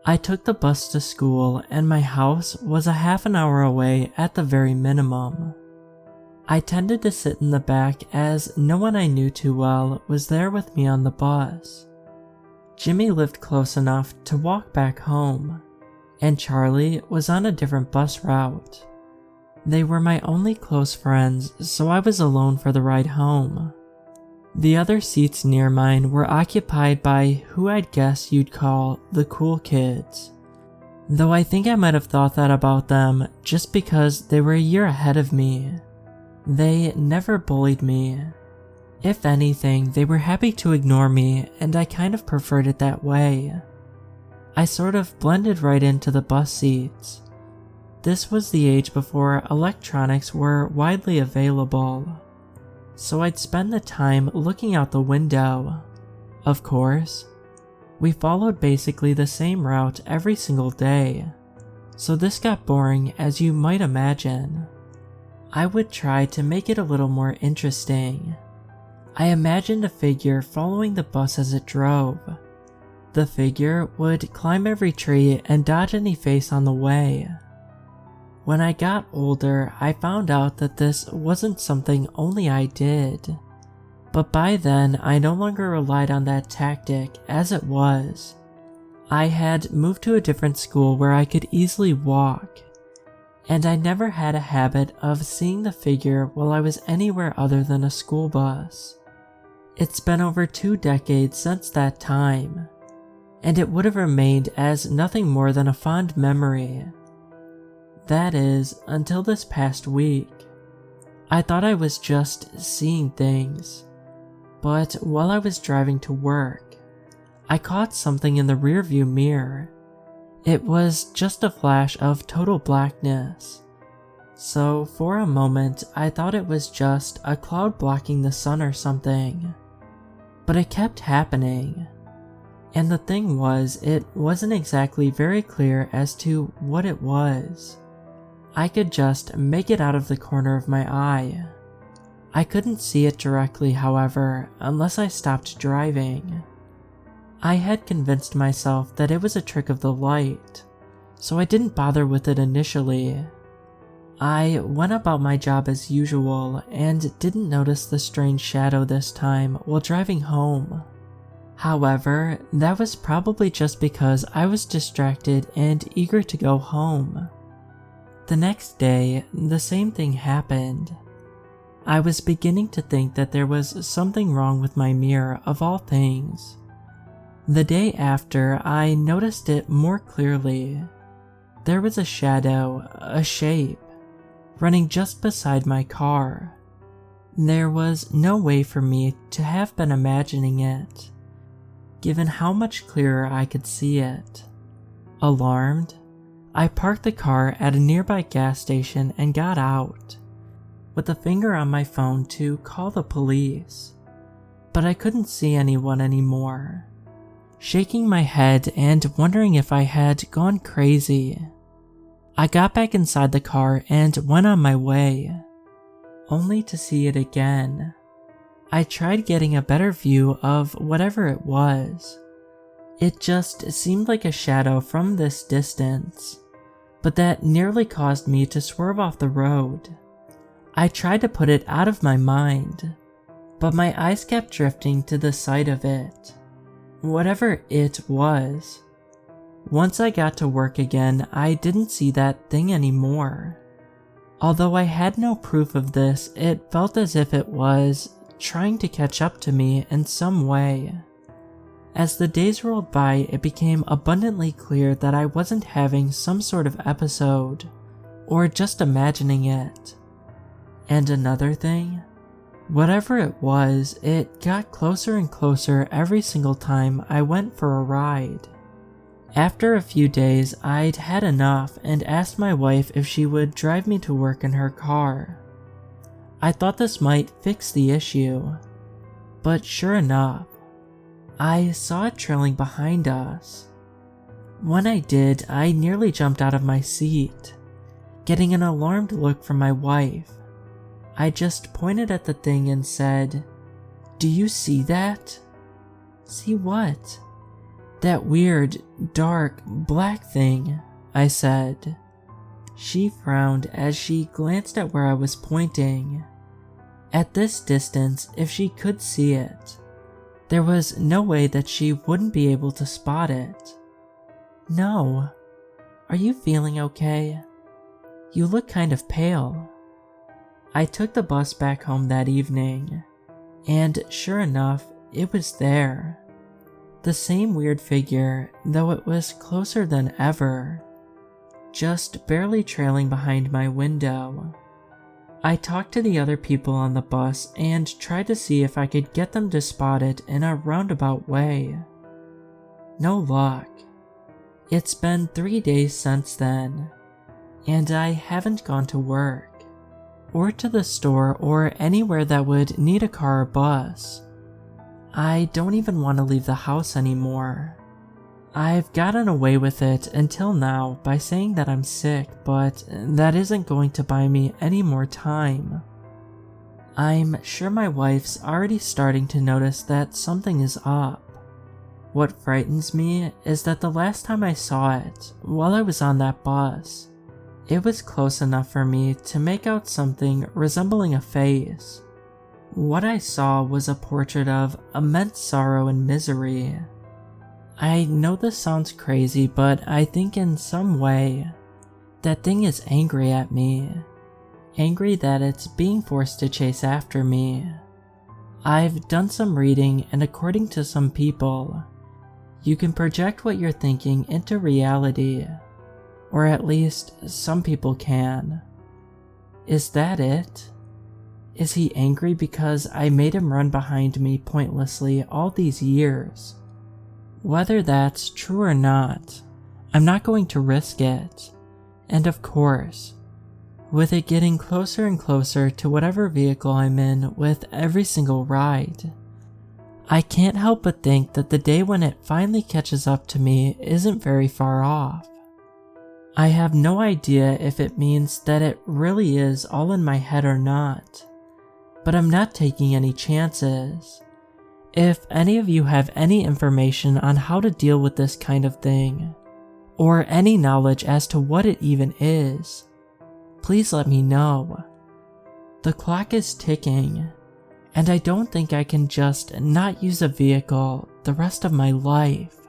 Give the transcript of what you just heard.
I took the bus to school and my house was a half an hour away at the very minimum. I tended to sit in the back as no one I knew too well was there with me on the bus. Jimmy lived close enough to walk back home, and Charlie was on a different bus route. They were my only close friends, so I was alone for the ride home. The other seats near mine were occupied by who I'd guess you'd call the cool kids, though I think I might have thought that about them just because they were a year ahead of me. They never bullied me. If anything, they were happy to ignore me, and I kind of preferred it that way. I sort of blended right into the bus seats. This was the age before electronics were widely available, so I'd spend the time looking out the window. Of course, we followed basically the same route every single day, so this got boring as you might imagine. I would try to make it a little more interesting. I imagined a figure following the bus as it drove. The figure would climb every tree and dodge any face on the way. When I got older, I found out that this wasn't something only I did, but by then I no longer relied on that tactic as it was. I had moved to a different school where I could easily walk, and I never had a habit of seeing the figure while I was anywhere other than a school bus. It's been over 2 decades since that time, and it would have remained as nothing more than a fond memory. That is, until this past week. I thought I was just seeing things, but while I was driving to work, I caught something in the rearview mirror. It was just a flash of total blackness, so for a moment I thought it was just a cloud blocking the sun or something. But it kept happening, and the thing was, it wasn't exactly very clear as to what it was. I could just make it out of the corner of my eye. I couldn't see it directly, however, unless I stopped driving. I had convinced myself that it was a trick of the light, so I didn't bother with it initially. I went about my job as usual and didn't notice the strange shadow this time while driving home. However, that was probably just because I was distracted and eager to go home. The next day, the same thing happened. I was beginning to think that there was something wrong with my mirror of all things. The day after, I noticed it more clearly. There was a shadow, a shape, running just beside my car. There was no way for me to have been imagining it, given how much clearer I could see it. Alarmed, I parked the car at a nearby gas station and got out, with a finger on my phone to call the police, but I couldn't see anyone anymore. Shaking my head and wondering if I had gone crazy, I got back inside the car and went on my way, only to see it again. I tried getting a better view of whatever it was. It just seemed like a shadow from this distance, but that nearly caused me to swerve off the road. I tried to put it out of my mind, but my eyes kept drifting to the sight of it, whatever it was. Once I got to work again, I didn't see that thing anymore. Although I had no proof of this, it felt as if it was trying to catch up to me in some way. As the days rolled by, it became abundantly clear that I wasn't having some sort of episode, or just imagining it. And another thing, whatever it was, it got closer and closer every single time I went for a ride. After a few days, I'd had enough and asked my wife if she would drive me to work in her car. I thought this might fix the issue, but sure enough, I saw it trailing behind us. When I did, I nearly jumped out of my seat, getting an alarmed look from my wife. I just pointed at the thing and said, "Do you see that?" "See what?" "That weird, dark, black thing," I said. She frowned as she glanced at where I was pointing. At this distance, if she could see it, there was no way that she wouldn't be able to spot it. "No. Are you feeling okay? You look kind of pale." I took the bus back home that evening, and sure enough, it was there. The same weird figure, though it was closer than ever, just barely trailing behind my window. I talked to the other people on the bus and tried to see if I could get them to spot it in a roundabout way. No luck. It's been 3 days since then, and I haven't gone to work, or to the store, or anywhere that would need a car or bus. I don't even want to leave the house anymore. I've gotten away with it until now by saying that I'm sick, but that isn't going to buy me any more time. I'm sure my wife's already starting to notice that something is up. What frightens me is that the last time I saw it, while I was on that bus, it was close enough for me to make out something resembling a face. What I saw was a portrait of immense sorrow and misery. I know this sounds crazy, but I think in some way, that thing is angry at me. Angry that it's being forced to chase after me. I've done some reading, and according to some people, you can project what you're thinking into reality. Or at least, some people can. Is that it? Is he angry because I made him run behind me pointlessly all these years? Whether that's true or not, I'm not going to risk it. And of course, with it getting closer and closer to whatever vehicle I'm in with every single ride, I can't help but think that the day when it finally catches up to me isn't very far off. I have no idea if it means that it really is all in my head or not, but I'm not taking any chances. If any of you have any information on how to deal with this kind of thing, or any knowledge as to what it even is, please let me know. The clock is ticking, and I don't think I can just not use a vehicle the rest of my life.